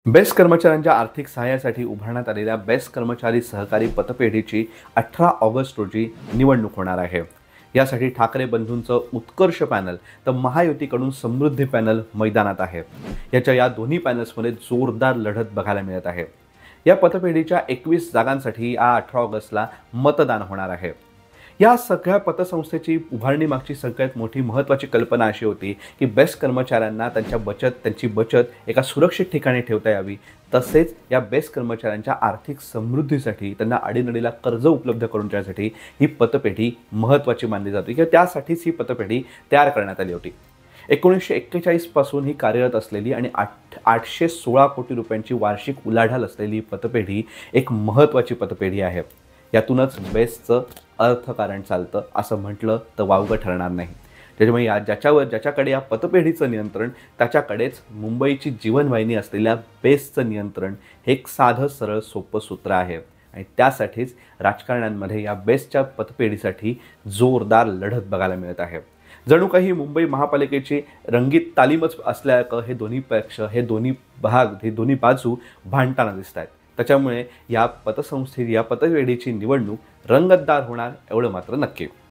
Best कर्मचाऱ्यांच्या आर्थिक सहाय्यासाठी उभारण्यात आलेल्या बेस्ट कर्मचारी सहकारी पतपेढीची 18 ऑगस्ट रोजी निवडणूक होणार आहे। यासाठी ठाकरे बंधूंचं उत्कर्ष पॅनल तर महायुतीकडून समृद्धी पॅनल मैदानात आहे। या दोन्ही पॅनल्समध्ये जोरदार लढत बघायला मिळत आहे। या पतपेढीच्या 21 जागांसाठी या 18 ऑगस्टला मतदान होणार आहे। या सगळ्या पतसंस्थेची उभारणी मागची सगळ्यात मोठी महत्त्वाची कल्पना अशी होती की बेस्ट कर्मचाऱ्यांना त्यांची बचत एका सुरक्षित ठिकाणी ठेवता यावी, तसेच या बेस्ट कर्मचाऱ्यांच्या आर्थिक समृद्धीसाठी त्यांना अडीनडीला कर्ज उपलब्ध करून देण्यासाठी ही पतपेढी महत्त्वाची मानली जाते किंवा त्यासाठीच ही पतपेढी तयार करण्यात आली होती। 1941 पासून ही कार्यरत असलेली आणि 816 कोटी रुपयांची वार्षिक उलाढाल असलेली पतपेढी एक महत्त्वाची पतपेढी आहे। यातूनच बेस्टचं अर्थकारण चालतं असं म्हटलं तर वावगं ठरणार नाही। त्याच्यामुळे ज्याच्याकडे या पतपेढीचं नियंत्रण त्याच्याकडेच मुंबईची जीवनवाहिनी असलेल्या बेस्टचं नियंत्रण हे एक साधं सरळ सोपं सूत्र आहे आणि त्यासाठीच राजकारण्यांमध्ये या बेस्टच्या पतपेढीसाठी जोरदार लढत बघायला मिळत आहे। जणू काही मुंबई महापालिकेची रंगीत तालीमच असल्याचं हे दोन्ही पक्ष, हे दोन्ही बाजू भांडताना दिसत आहेत। त्याच्यामुळे या पतपेढीची निवडणूक रंगतदार होणार एवढं मात्र नक्की।